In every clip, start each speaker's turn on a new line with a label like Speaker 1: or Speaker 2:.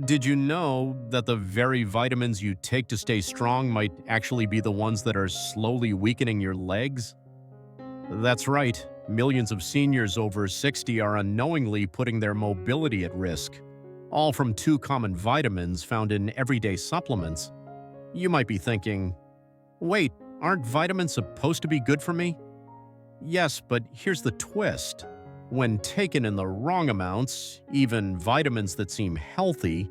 Speaker 1: Did you know that the very vitamins you take to stay strong might actually be the ones that are slowly weakening your legs? That's right, millions of seniors over 60 are unknowingly putting their mobility at risk, all from two common vitamins found in everyday supplements. You might be thinking, wait, aren't vitamins supposed to be good for me? Yes, but here's the twist. When taken in the wrong amounts, even vitamins that seem healthy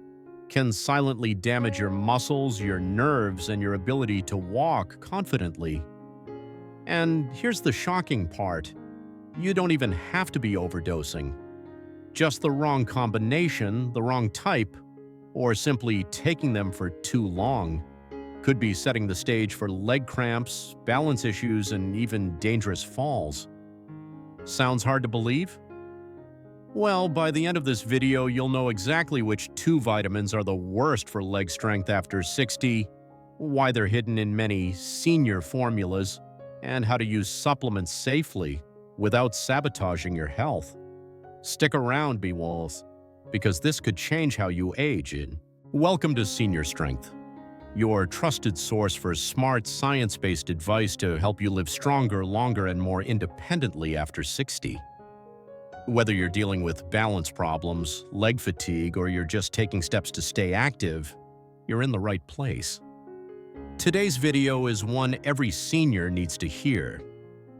Speaker 1: can silently damage your muscles, your nerves, and your ability to walk confidently. And here's the shocking part. You don't even have to be overdosing. Just the wrong combination, the wrong type, or simply taking them for too long could be setting the stage for leg cramps, balance issues, and even dangerous falls. Sounds hard to believe? Well, by the end of this video, you'll know exactly which two vitamins are the worst for leg strength after 60, why they're hidden in many senior formulas, and how to use supplements safely without sabotaging your health. Stick around, B-Walls, because this could change how you age in. Welcome to Senior Strength, your trusted source for smart, science-based advice to help you live stronger, longer, and more independently after 60. Whether you're dealing with balance problems, leg fatigue, or you're just taking steps to stay active, you're in the right place. Today's video is one every senior needs to hear.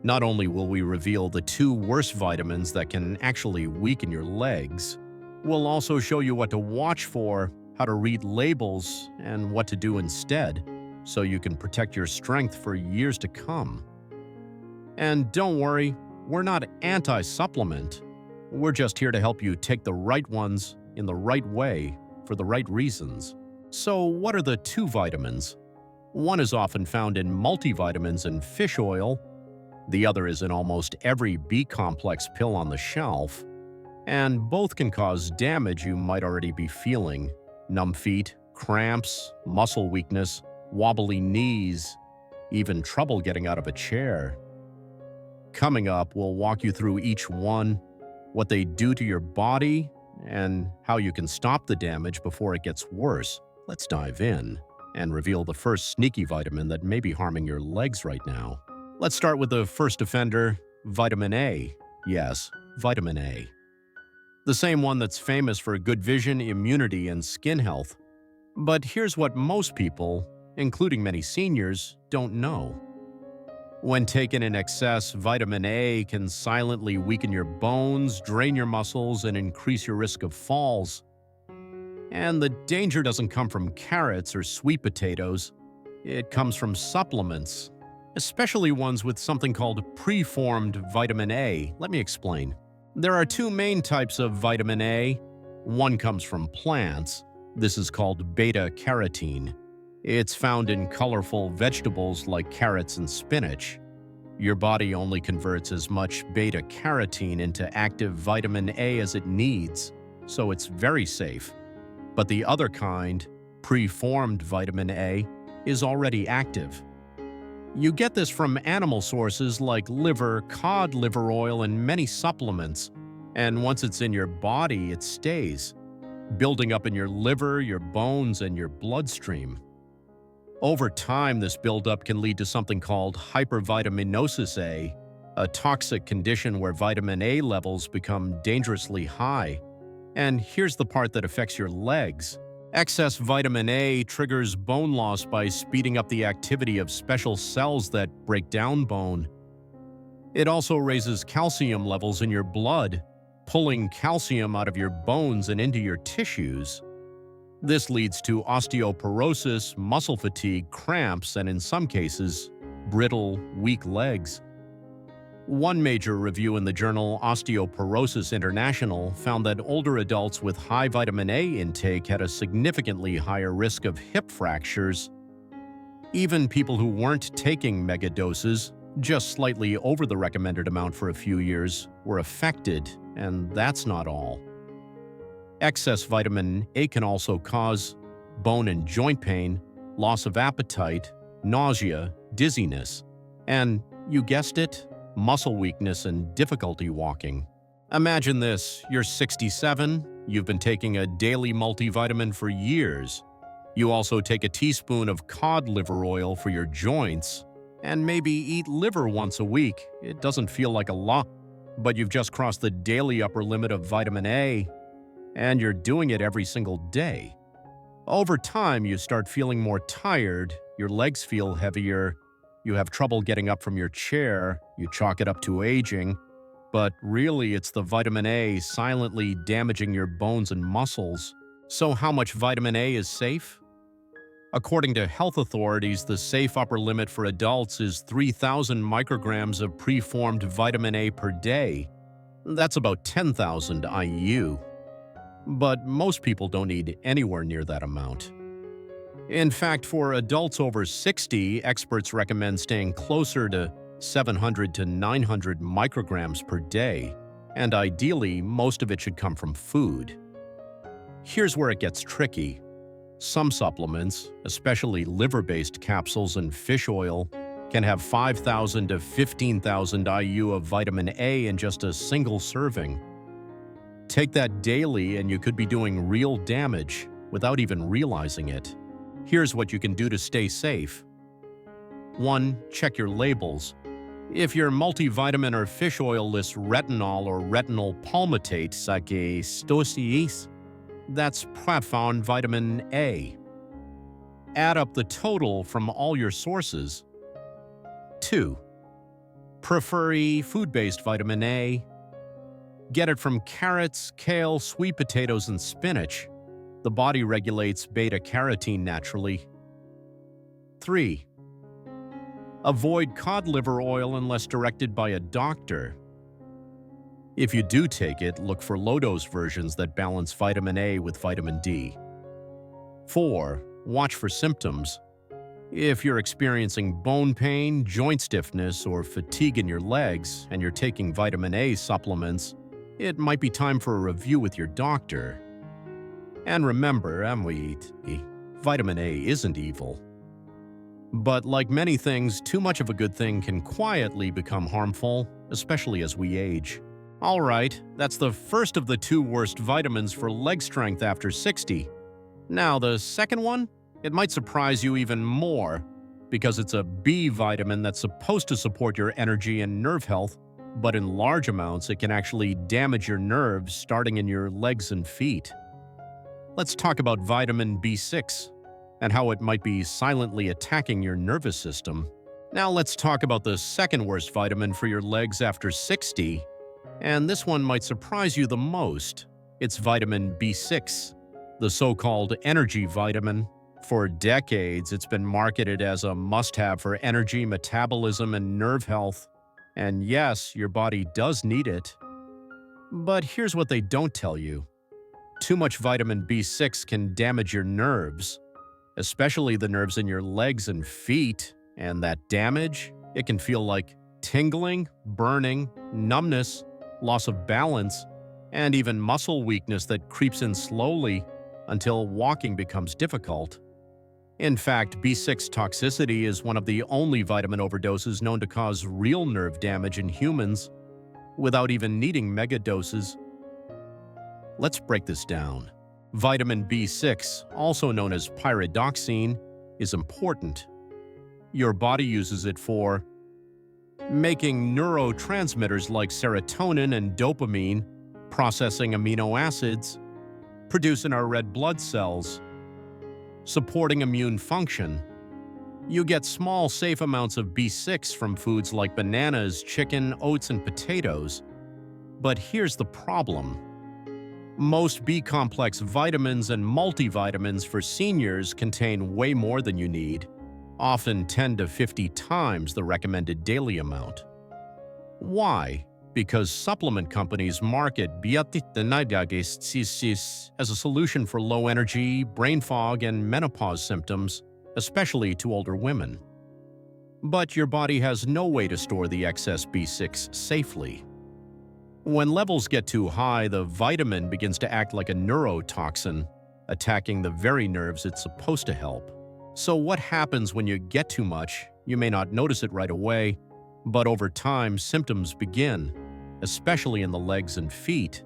Speaker 1: Not only will we reveal the two worst vitamins that can actually weaken your legs, we'll also show you what to watch for, how to read labels, and what to do instead, so you can protect your strength for years to come. And don't worry, we're not anti-supplement. We're just here to help you take the right ones in the right way for the right reasons. So what are the two vitamins? One is often found in multivitamins and fish oil. The other is in almost every B-complex pill on the shelf. And both can cause damage you might already be feeling: numb feet, cramps, muscle weakness, wobbly knees, even trouble getting out of a chair. Coming up, we'll walk you through each one, what they do to your body, and how you can stop the damage before it gets worse. Let's dive in and reveal the first sneaky vitamin that may be harming your legs right now. Let's start with the first offender, vitamin A. Yes, vitamin A. The same one that's famous for good vision, immunity, and skin health. But here's what most people, including many seniors, don't know. When taken in excess, vitamin A can silently weaken your bones, drain your muscles, and increase your risk of falls. And the danger doesn't come from carrots or sweet potatoes. It comes from supplements, especially ones with something called preformed vitamin A. Let me explain. There are two main types of vitamin A. One comes from plants. This is called beta-carotene. It's found in colorful vegetables like carrots and spinach. Your body only converts as much beta-carotene into active vitamin A as it needs, so it's very safe. But the other kind, preformed vitamin A, is already active. You get this from animal sources like liver, cod liver oil, and many supplements. And once it's in your body, it stays, building up in your liver, your bones, and your bloodstream. Over time, this buildup can lead to something called hypervitaminosis A, a toxic condition where vitamin A levels become dangerously high. And here's the part that affects your legs. Excess vitamin A triggers bone loss by speeding up the activity of special cells that break down bone. It also raises calcium levels in your blood, pulling calcium out of your bones and into your tissues. This leads to osteoporosis, muscle fatigue, cramps, and in some cases, brittle, weak legs. One major review in the journal Osteoporosis International found that older adults with high vitamin A intake had a significantly higher risk of hip fractures. Even people who weren't taking mega doses, just slightly over the recommended amount for a few years, were affected, and that's not all. Excess vitamin A can also cause bone and joint pain, loss of appetite, nausea, dizziness, and, you guessed it, muscle weakness and difficulty walking. Imagine this: you're 67, you've been taking a daily multivitamin for years. You also take a teaspoon of cod liver oil for your joints, and maybe eat liver once a week. It doesn't feel like a lot, but you've just crossed the daily upper limit of vitamin A, and you're doing it every single day. Over time, you start feeling more tired, your legs feel heavier, you have trouble getting up from your chair, you chalk it up to aging, but really it's the vitamin A silently damaging your bones and muscles. So how much vitamin A is safe? According to health authorities, the safe upper limit for adults is 3,000 micrograms of preformed vitamin A per day. That's about 10,000 IU. But most people don't need anywhere near that amount. In fact, for adults over 60, experts recommend staying closer to 700 to 900 micrograms per day, and ideally, most of it should come from food. Here's where it gets tricky. Some supplements, especially liver-based capsules and fish oil, can have 5,000 to 15,000 IU of vitamin A in just a single serving. Take that daily and you could be doing real damage without even realizing it. Here's what you can do to stay safe. 1. Check your labels. If your multivitamin or fish oil lists retinol or retinol palmitate, that's profound vitamin A. Add up the total from all your sources. 2. Prefer food-based vitamin A. Get it from carrots, kale, sweet potatoes, and spinach. The body regulates beta-carotene naturally. 3. Avoid cod liver oil unless directed by a doctor. If you do take it, look for low-dose versions that balance vitamin A with vitamin D. 4. Watch for symptoms. If you're experiencing bone pain, joint stiffness, or fatigue in your legs, and you're taking vitamin A supplements, it might be time for a review with your doctor. And remember, vitamin A isn't evil. But like many things, too much of a good thing can quietly become harmful, especially as we age. All right, that's the first of the 2 worst vitamins for leg strength after 60. Now, the second one? It might surprise you even more, because it's a B vitamin that's supposed to support your energy and nerve health, but in large amounts it can actually damage your nerves starting in your legs and feet. Let's talk about vitamin B6 and how it might be silently attacking your nervous system. Now let's talk about the second worst vitamin for your legs after 60. And this one might surprise you the most. It's vitamin B6, the so-called energy vitamin. For decades, it's been marketed as a must-have for energy, metabolism, and nerve health. And yes, your body does need it. But here's what they don't tell you. Too much vitamin B6 can damage your nerves, especially the nerves in your legs and feet. And that damage, it can feel like tingling, burning, numbness, loss of balance, and even muscle weakness that creeps in slowly until walking becomes difficult. In fact, B6 toxicity is one of the only vitamin overdoses known to cause real nerve damage in humans without even needing mega doses. Let's break this down. Vitamin B6, also known as pyridoxine, is important. Your body uses it for making neurotransmitters like serotonin and dopamine, processing amino acids, producing our red blood cells, supporting immune function. You get small, safe amounts of B6 from foods like bananas, chicken, oats, and potatoes. But here's the problem. Most B-complex vitamins and multivitamins for seniors contain way more than you need, often 10 to 50 times the recommended daily amount. Why? Because supplement companies market B6 as a solution for low energy, brain fog, and menopause symptoms, especially to older women. But your body has no way to store the excess B6 safely. When levels get too high, the vitamin begins to act like a neurotoxin, attacking the very nerves it's supposed to help. So what happens when you get too much? You may not notice it right away, but over time, symptoms begin, especially in the legs and feet.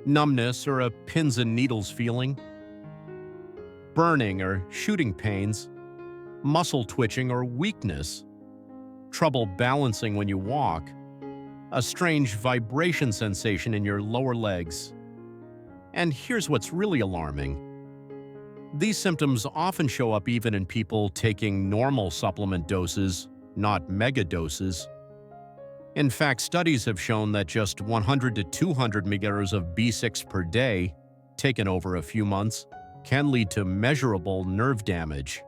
Speaker 1: numbness or a pins and needles feeling, burning or shooting pains, muscle twitching or weakness, trouble balancing when you walk, a strange vibration sensation in your lower legs. And here's what's really alarming. These symptoms often show up even in people taking normal supplement doses, not mega doses. In fact, studies have shown that just 100 to 200 mg of B6 per day, taken over a few months, can lead to measurable nerve damage.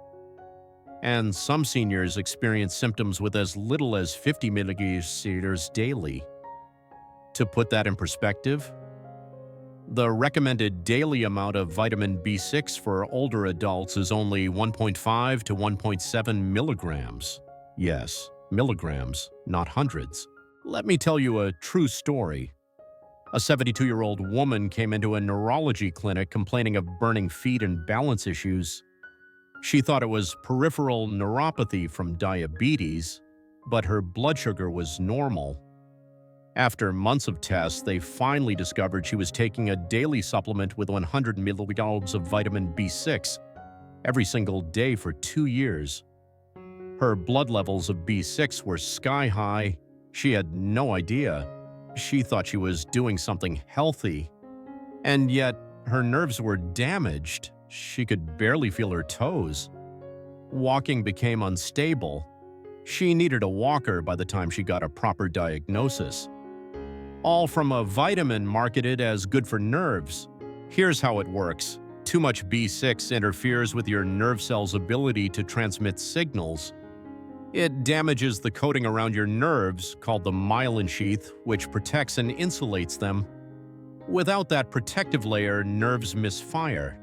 Speaker 1: And some seniors experience symptoms with as little as 50 mg daily. To put that in perspective, the recommended daily amount of vitamin B6 for older adults is only 1.5 to 1.7 milligrams. Yes, milligrams, not hundreds. Let me tell you a true story. A 72-year-old woman came into a neurology clinic complaining of burning feet and balance issues. She thought it was peripheral neuropathy from diabetes, but her blood sugar was normal. After months of tests, they finally discovered she was taking a daily supplement with 100 milligrams of vitamin B6 every single day for 2 years. Her blood levels of B6 were sky high. She had no idea. She thought she was doing something healthy. And yet, her nerves were damaged. She could barely feel her toes. Walking became unstable. She needed a walker by the time she got a proper diagnosis. All from a vitamin marketed as good for nerves. Here's how it works. Too much B6 interferes with your nerve cells' ability to transmit signals. It damages the coating around your nerves, called the myelin sheath, which protects and insulates them. Without that protective layer, nerves misfire.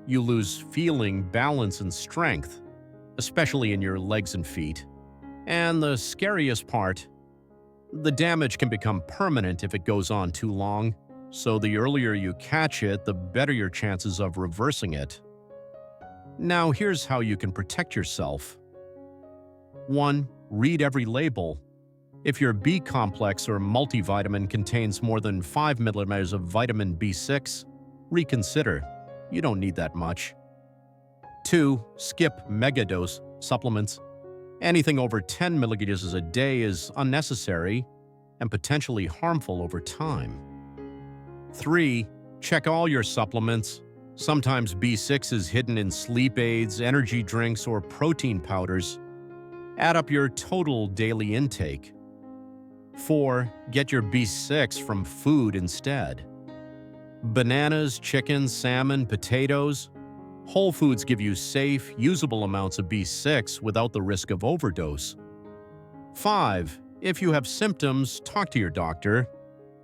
Speaker 1: You lose feeling, balance, and strength, especially in your legs and feet. And the scariest part, the damage can become permanent if it goes on too long, so the earlier you catch it, the better your chances of reversing it. Now here's how you can protect yourself. 1. Read every label. If your B complex or multivitamin contains more than 5 milligrams of vitamin B6, reconsider. You don't need that much. 2. Skip megadose supplements. Anything over 10 milligrams a day is unnecessary and potentially harmful over time. 3. Check all your supplements. Sometimes B6 is hidden in sleep aids, energy drinks, or protein powders. Add up your total daily intake. 4. Get your B6 from food instead. Bananas, chicken, salmon, potatoes. Whole foods give you safe, usable amounts of B6 without the risk of overdose. 5. If you have symptoms, talk to your doctor.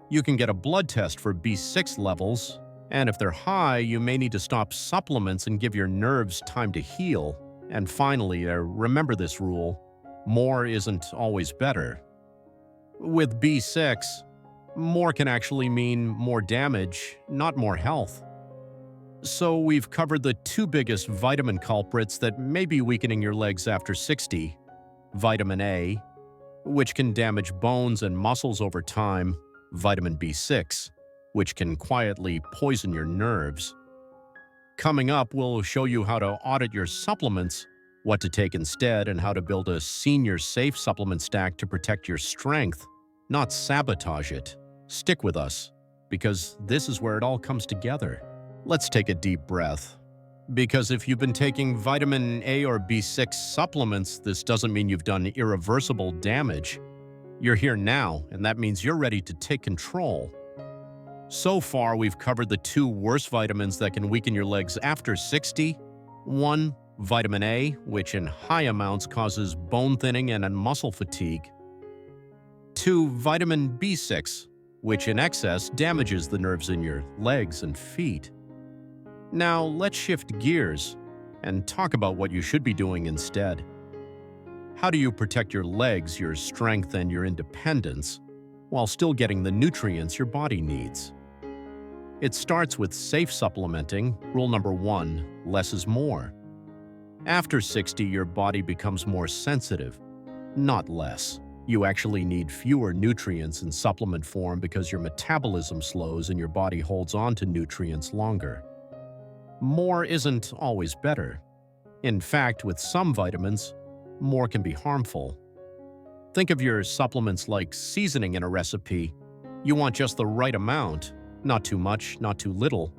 Speaker 1: You can get a blood test for B6 levels, and if they're high, you may need to stop supplements and give your nerves time to heal. And finally, remember this rule: more isn't always better. With B6, more can actually mean more damage, not more health. So we've covered the 2 biggest vitamin culprits that may be weakening your legs after 60. Vitamin A, which can damage bones and muscles over time. Vitamin B6, which can quietly poison your nerves. Coming up, we'll show you how to audit your supplements, what to take instead, and how to build a senior-safe supplement stack to protect your strength, not sabotage it. Stick with us, because this is where it all comes together. Let's take a deep breath. Because if you've been taking vitamin A or B6 supplements, this doesn't mean you've done irreversible damage. You're here now, and that means you're ready to take control. So far, we've covered the 2 worst vitamins that can weaken your legs after 60. 1. Vitamin A, which in high amounts causes bone thinning and muscle fatigue. 2. Vitamin B6, which in excess damages the nerves in your legs and feet. Now, let's shift gears and talk about what you should be doing instead. How do you protect your legs, your strength, and your independence while still getting the nutrients your body needs? It starts with safe supplementing. Rule number 1, less is more. After 60, your body becomes more sensitive, not less. You actually need fewer nutrients in supplement form because your metabolism slows and your body holds on to nutrients longer. More isn't always better. In fact, with some vitamins, more can be harmful. Think of your supplements like seasoning in a recipe. You want just the right amount, not too much, not too little.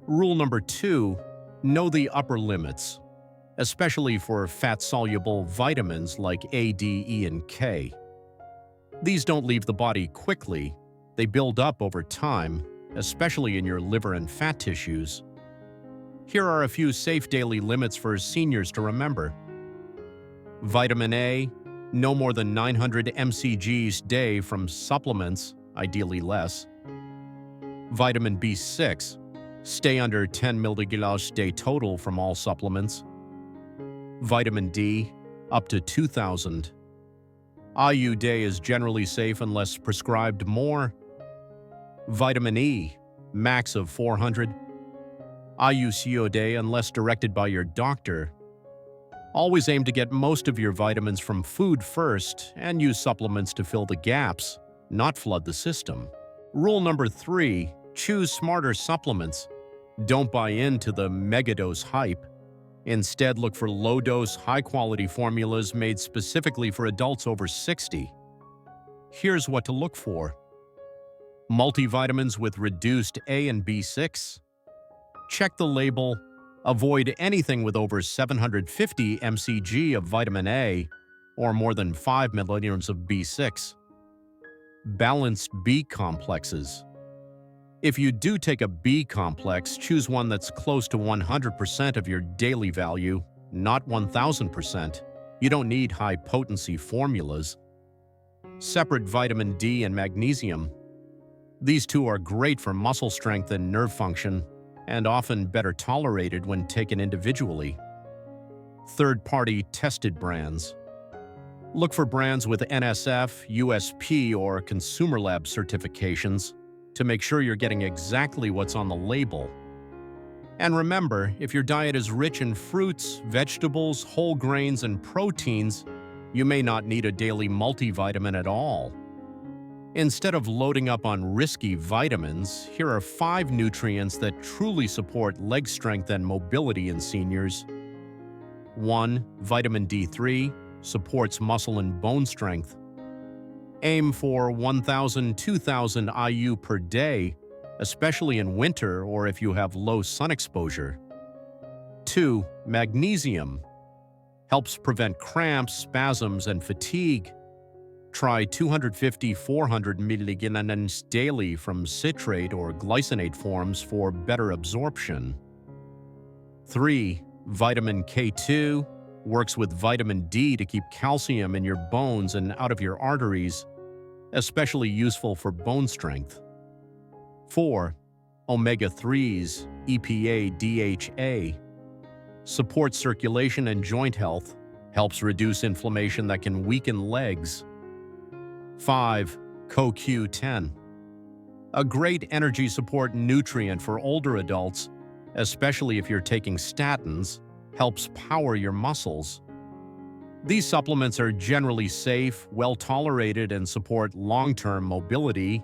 Speaker 1: Rule number 2, know the upper limits, especially for fat-soluble vitamins like A, D, E, and K. These don't leave the body quickly. They build up over time, especially in your liver and fat tissues. Here are a few safe daily limits for seniors to remember. Vitamin A, no more than 900 mcgs day from supplements, ideally less. Vitamin B6, stay under 10 mg day total from all supplements. Vitamin D, up to 2,000. IU day is generally safe unless prescribed more. Vitamin E, max of 400. IUCO day unless directed by your doctor. Always aim to get most of your vitamins from food first and use supplements to fill the gaps, not flood the system. Rule number 3, choose smarter supplements. Don't buy into the megadose hype. Instead, look for low-dose, high-quality formulas made specifically for adults over 60. Here's what to look for. Multivitamins with reduced A and B6. Check the label. Avoid anything with over 750 mcg of vitamin A or more than 5 milliliters of B6. Balanced B complexes. If you do take a B complex, choose one that's close to 100% of your daily value, not 1,000%. You don't need high-potency formulas. Separate vitamin D and magnesium. These two are great for muscle strength and nerve function, and often better tolerated when taken individually. Third-party tested brands. Look for brands with NSF, USP, or Consumer Lab certifications to make sure you're getting exactly what's on the label. And remember, if your diet is rich in fruits, vegetables, whole grains, and proteins, you may not need a daily multivitamin at all. Instead of loading up on risky vitamins, here are 5 nutrients that truly support leg strength and mobility in seniors. 1. Vitamin D3 supports muscle and bone strength. Aim for 1,000–2,000 IU per day, especially in winter or if you have low sun exposure. 2. Magnesium helps prevent cramps, spasms, and fatigue. Try 250–400 mg daily from citrate or glycinate forms for better absorption. 3. Vitamin K2 works with vitamin D to keep calcium in your bones and out of your arteries, especially useful for bone strength. 4. Omega-3s, EPA, DHA, supports circulation and joint health, helps reduce inflammation that can weaken legs. 5. CoQ10, a great energy support nutrient for older adults, especially if you're taking statins, helps power your muscles. These supplements are generally safe, well-tolerated, and support long-term mobility,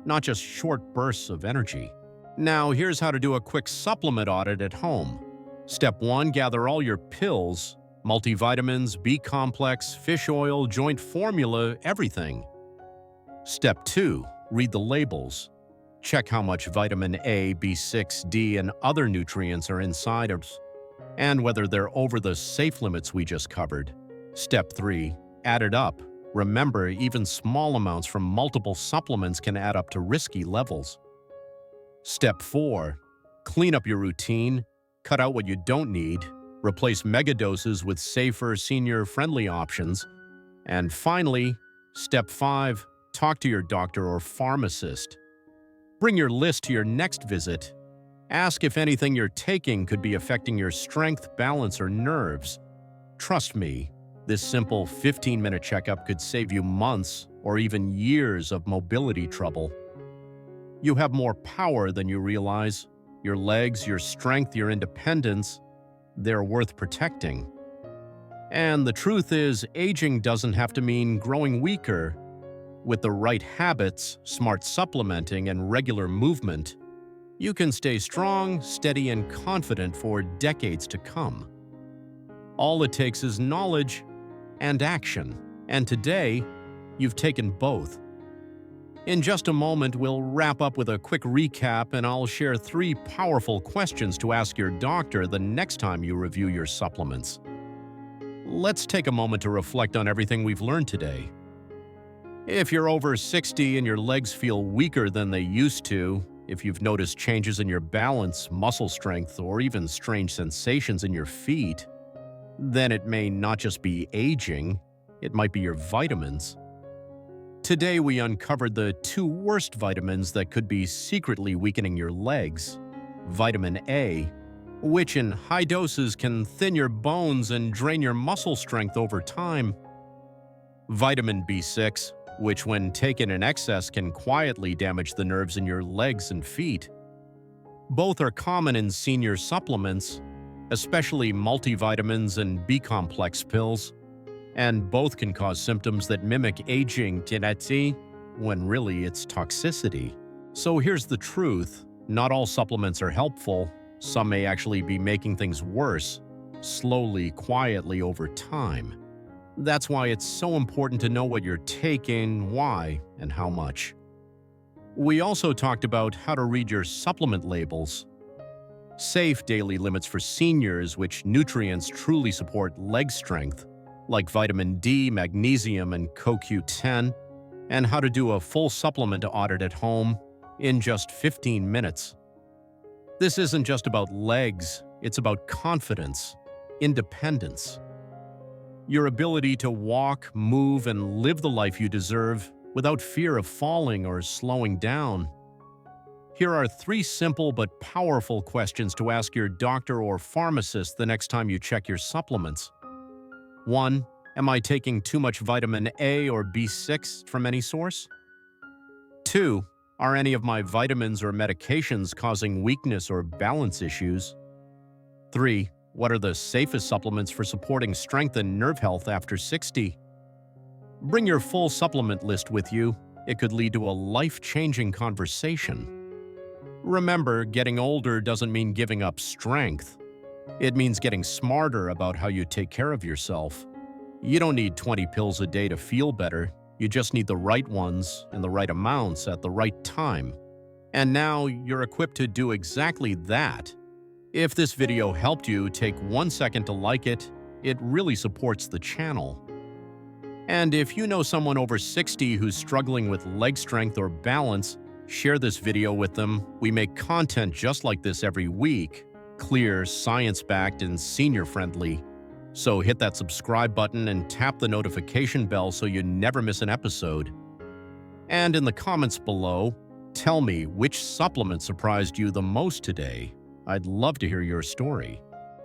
Speaker 1: not just short bursts of energy. Now, here's how to do a quick supplement audit at home. Step 1, gather all your pills, multivitamins, B-complex, fish oil, joint formula, everything. Step 2, read the labels. Check how much vitamin A, B6, D, and other nutrients are inside and whether they're over the safe limits we just covered. Step 3, add it up. Remember, even small amounts from multiple supplements can add up to risky levels. Step 4, clean up your routine, cut out what you don't need, replace megadoses with safer, senior-friendly options. And finally, Step 5, talk to your doctor or pharmacist. Bring your list to your next visit. Ask if anything you're taking could be affecting your strength, balance, or nerves. Trust me, this simple 15-minute checkup could save you months or even years of mobility trouble. You have more power than you realize. Your legs, your strength, your independence, they're worth protecting. And the truth is, aging doesn't have to mean growing weaker. With the right habits, smart supplementing, and regular movement, you can stay strong, steady, and confident for decades to come. All it takes is knowledge and action. And today, you've taken both. In just a moment, we'll wrap up with a quick recap, and I'll share 3 powerful questions to ask your doctor the next time you review your supplements. Let's take a moment to reflect on everything we've learned today. If you're over 60 and your legs feel weaker than they used to, if you've noticed changes in your balance, muscle strength, or even strange sensations in your feet, then it may not just be aging, it might be your vitamins. Today we uncovered the 2 worst vitamins that could be secretly weakening your legs. Vitamin A, which in high doses can thin your bones and drain your muscle strength over time. Vitamin B6, which when taken in excess can quietly damage the nerves in your legs and feet. Both are common in senior supplements, especially multivitamins and B-complex pills, and both can cause symptoms that mimic aging when really it's toxicity. So here's the truth, not all supplements are helpful. Some may actually be making things worse, slowly, quietly over time. That's why it's so important to know what you're taking, why, and how much. We also talked about how to read your supplement labels. Safe daily limits for seniors, which nutrients truly support leg strength, like vitamin D, magnesium, and CoQ10, and how to do a full supplement audit at home in just 15 minutes. This isn't just about legs, it's about confidence, independence, your ability to walk, move, and live the life you deserve without fear of falling or slowing down. Here are 3 simple but powerful questions to ask your doctor or pharmacist the next time you check your supplements. 1. Am I taking too much vitamin A or B6 from any source? 2. Are any of my vitamins or medications causing weakness or balance issues? 3. What are the safest supplements for supporting strength and nerve health after 60? Bring your full supplement list with you. It could lead to a life-changing conversation. Remember, getting older doesn't mean giving up strength. It means getting smarter about how you take care of yourself. You don't need 20 pills a day to feel better. You just need the right ones in the right amounts at the right time. And now you're equipped to do exactly that. If this video helped you, take 1 second to like it. It really supports the channel. And if you know someone over 60 who's struggling with leg strength or balance, share this video with them. We make content just like this every week, clear, science-backed, and senior-friendly. So hit that subscribe button and tap the notification bell so you never miss an episode. And in the comments below, tell me which supplement surprised you the most today. I'd love to hear your story.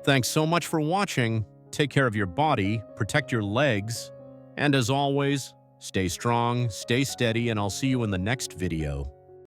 Speaker 1: Thanks so much for watching. Take care of your body, protect your legs, and as always, stay strong, stay steady, and I'll see you in the next video.